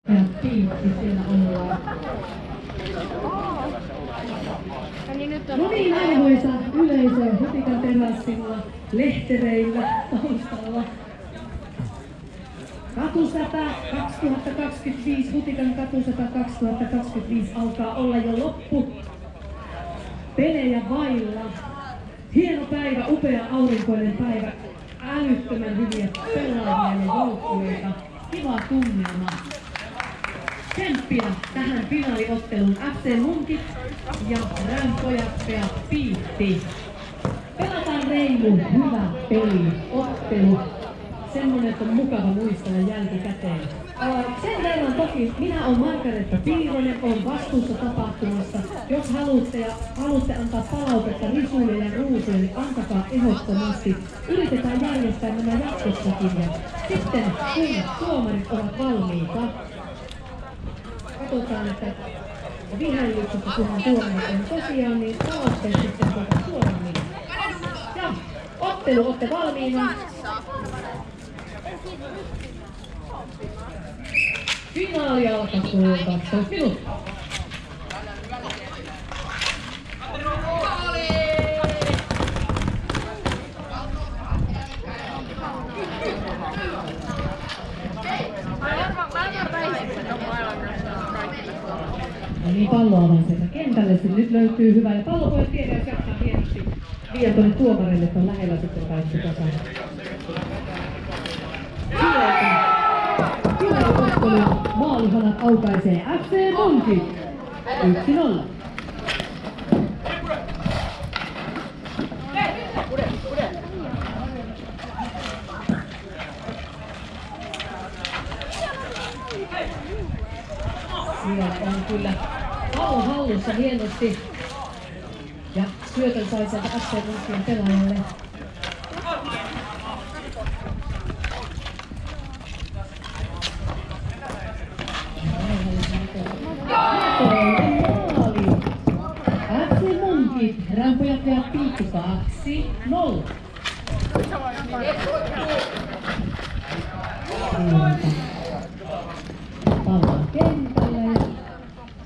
Piitti siellä ollaan. No niin, arvoisa yleisö Hutikan terassilla, lehtereillä, taustalla. Katusata 2025, Hutikan Katusata 2025 alkaa olla jo loppu. Pelejä vailla. Hieno päivä, upea aurinkoinen päivä. Älyttömän hyviä pelaajia ja joukkueita. Kiva tunnelma. Tsemppiä tähän finaaliotteluun FC Munkit ja Rämpojat ja Piitti. Pelataan reilu, hyvä peli, ottelu. Semmonen, että on mukava muistella jälkikäteen. Sen verran toki, minä olen Margaretta Piironen, olen vastuussa tapahtumasta. Jos haluatte antaa palautetta Risuille ja Ruusuille, niin antakaa ehdottomasti. Yritetään järjestää nämä jatkossakin. Ja sitten, kun tuomarit ovat valmiita, katsotaan, että vihreilyksestä kunhan tuomarit on tosiaan, niin palautteet sitten suoraan. Ja ottelu, olette valmiina. Finaali alkaa kuluu 12 minuuttia. No niin, palloa vaan sieltä kentälle. Nyt löytyy hyvä. Ja pallopojat tiedä, jos jaksaa hienosti vie tuonne tuomarille, että on lähellä sitten kaikki takana. Maalihanat aukaisee FC Munkit. 1-0. Siellä on kyllä pallo hallussa hienosti. Ja syötön sai sieltä FC Munkien pelaajalle. FC Munkit, Rämpojat ja Piitti 2-0. Pallo kentällä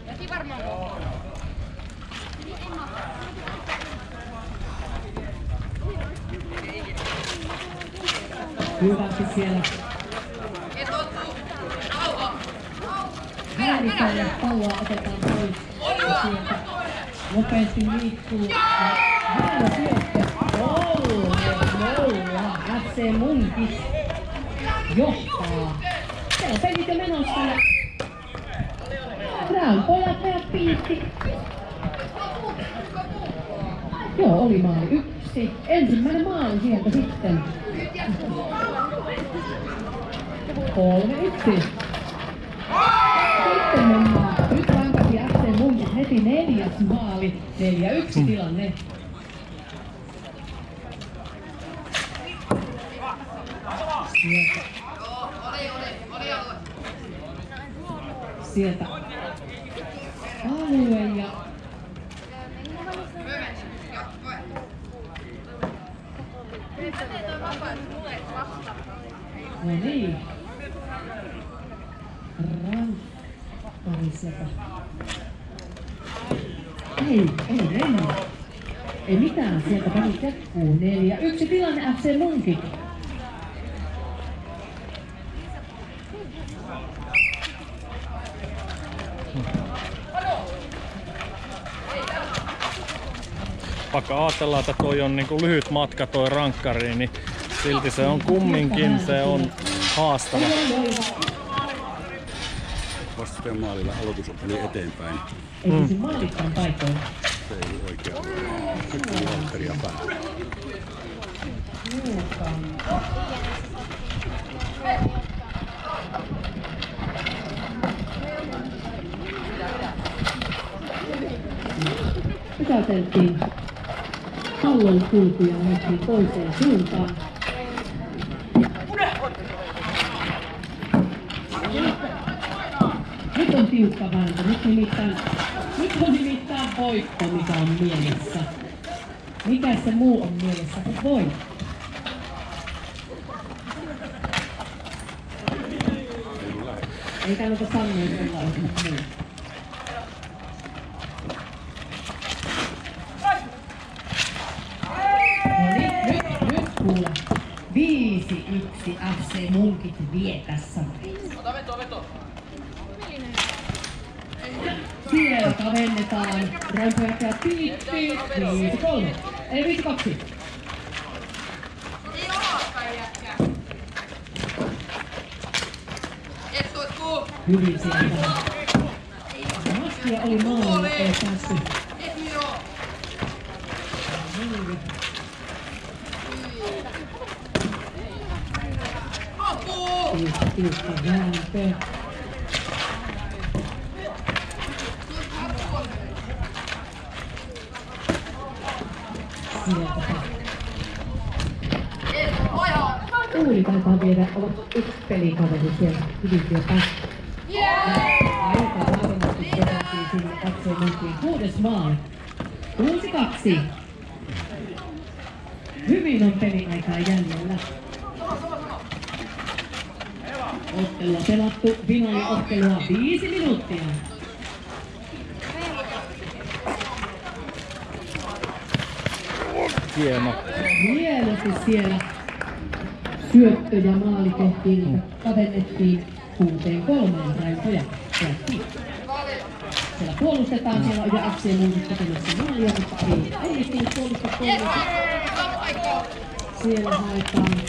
ja hyväksi siellä. Häiritään ja palloa otetaan pois. Ja sieltä nopeasti liikkuu. Hyvä syöttö. Nolla. FC Munkit johtaa. Siellä on pelit jo menossa. Rämpojat ja Piitti. Joo, oli maali 1. Ensimmäinen maali sieltä sitten. 3-1. Sitten mennään. Nyt rankasi FC Munkit heti 4. maali. 4-1 tilanne. Sieltä alue ja no niin. Rankkari sieltä. Ei mennä. Ei mitään, sieltä pelit jatkuu. 4-1 tilanne FC Munkit. Vaikka ajatellaan, että toi on niinku lyhyt matka toi rankkari, niin silti se on kumminkin, se on haastava. Vastustajan maalilla aloitus oli eteenpäin. Ei se maalikkaan paikoilla. Se ei oikein. Nyt on valkkaria päällä. Pysäyteltiin pallon kulku ja mentiin toiseen suuntaan. Nyt on tiukka vääntö. Nyt on nimittäin voitto, mikä on mielessä. Mikä se muu on mielessä kuin voitto? Ei kannata sanoa sellaista muuta. No niin, nyt kuule. 5-1 FC Munkit vie tässä. Veto. Siellä kavennetaan. Rämpöjäkkäät piit. 5-3. Ei 5-2. Hyvin sieltä. Maskia oli maalilla, ei päässyt. Tiukka vääntö. Tuuli taitaa viedä ovat yksi pelikaveri siellä hyvinkin päästä. Aika varmasti vedettiin sinne FC Munkiin 6. maali. 6-2. Hyvin on peliaikaa jäljellä. Ottelua pelattu, finaaliottelua 5 minuuttia. Hieno. Hienosti siellä syöttö ja maali tehtiin, kavennettiin 6-3 Rämpöjä. Siellä puolustetaan, siellä on jo FC Munkit tekemässä maalia, mutta ei onnistunut puolustaa puolustaa. Siellä haetaan.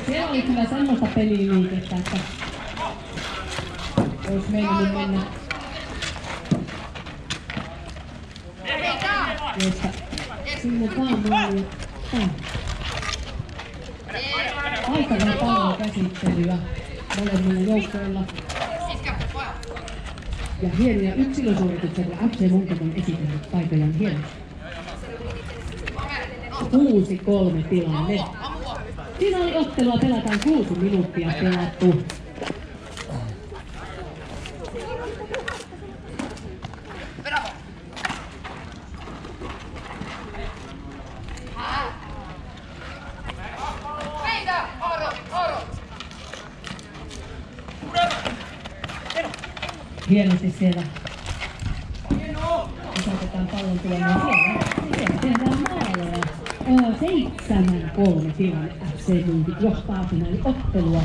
Siellä oli kyllä semmoista peliliikettä, että olisi mennyt mennä. Josta sinne vaan maalia. Aika vähän pallon käsittelyä molemmilla joukkoilla. Ja hienoja yksilösuorituksia, kun FC Munkit on esitellyt taitojaan hienosti. 6-3 tilanne. Finaaliottelua pelataan 6 minuuttia pelattu. Hienosti siellä. Osatetaan pallon tulemaan siellä tehdään maaleja. 7-3 tilanne FC Munkit johtaa finaaliottelua.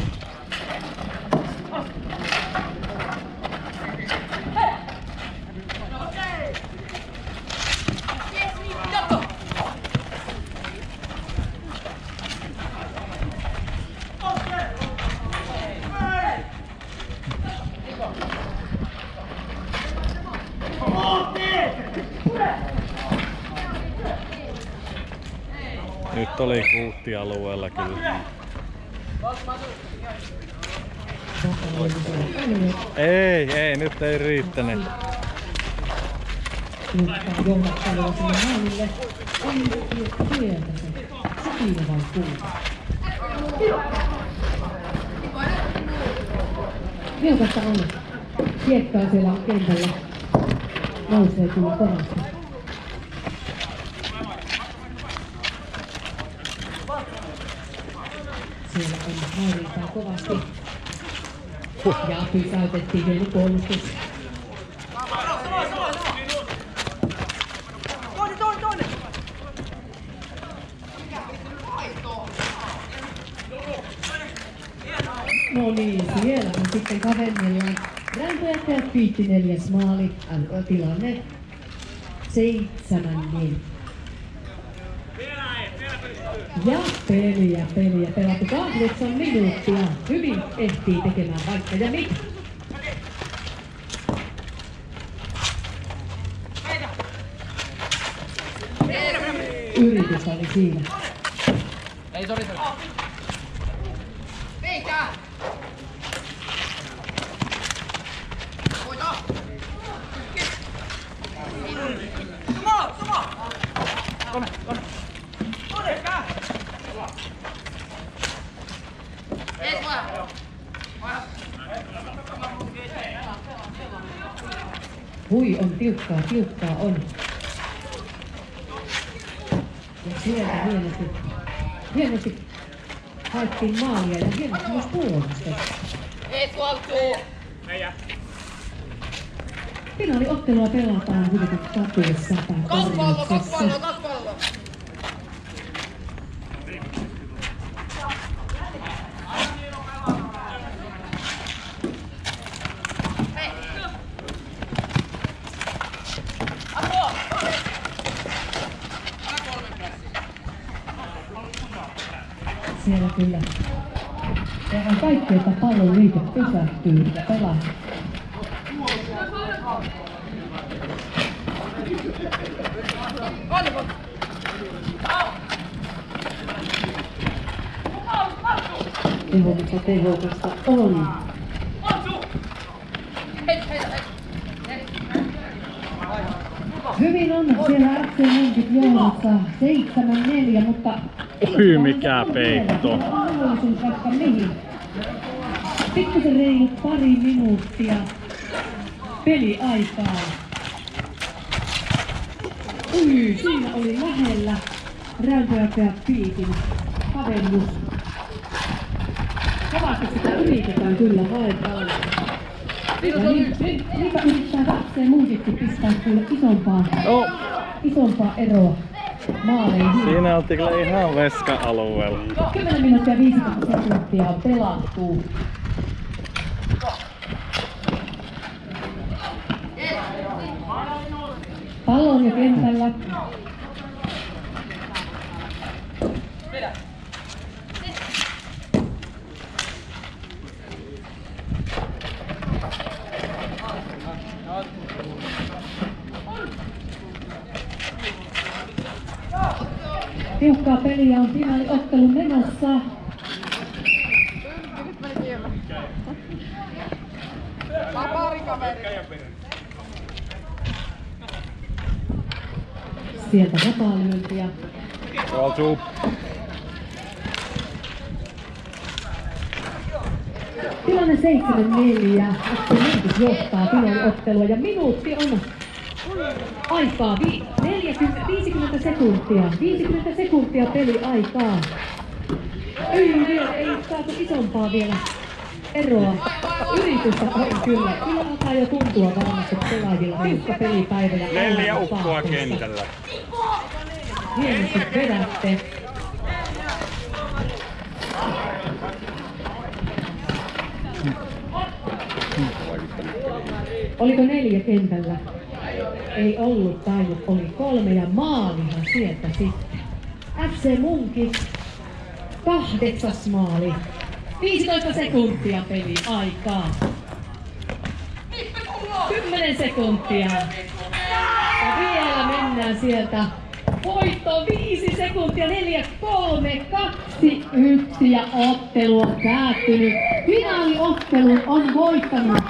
Nyt oli kuuttialueella kyllä. Ei, nyt ei riittänyt. Johdattelua sinne maalille. Sieltä se. Siinä vai kuuta. Vilkasta on. Kiekkaa siellä kentällä. Nousee kyllä kovasti. Siellä on häirintää kovasti. Ja pysäytettiin vielä puolustus. No niin, siellä on sitten kavennellaan. Rämpöjäkkäät piitti 4. maali. Tilanne 7-4. Ja peliä pelattu 8 minuuttia. Hyvin ehtii tekemään vaikka ja mitä. Yritys oli siinä. Ei, sori. Veikä! Hui on tiukkaa on. Ja sieltä hienosti haettiin maalia ja hienosti myös puolustettiin. Finaaliottelua pelataan Hutekan katuissa pääkorjauksessa. Siellä kyllä tehdään kaikki, että pallon liike pysähtyy ja pelaa. Tehokasta on. Hyvin on siellä FC Munkit johdossa 7-4, mutta Oi, mikä peitto. Mahdollisuus vaikka mihin. Pikkusen reilut pari minuuttia peliaikaa. Siinä oli lähellä Räypäjä Piikin kavennus. Kovasti sitä yritetään kyllä haetaan. Ja niinpä yrittää FC Munkitkin pistää kyllä isompaa eroa maaleihin. Siinä oltiin kyllä ihan veska-alueella. 10 minuuttia 50 sekuntia on pelattu. Pallo on jo kentällä. Tiukkaa peliä on finaaliottelu menossa. Sieltä vapaalyöntiä. Tilanne 7-4. FC Munkit johtaa finaaliottelua ja minuutti on aikaa 50 sekuntia. 50 sekuntia peliaikaa. Ei saatu isompaa vielä eroa. Yritystä on kyllä. Kyllä alkaa jo tuntua varmasti pelaajilla tiukka pelipäivä. 4 ukkoa kentällä. Hienosti vedätte. Oliko 4 kentällä? Ei ollut tainnut, oli 3 ja maalihan sieltä sitten. FC Munkit 8. maali. 15 sekuntia peli aikaa. 10 sekuntia. Ja vielä mennään sieltä. Voitto 5 sekuntia, 4, 3, 2, 1 ja ottelu on päättynyt. Finaaliottelun on voittanut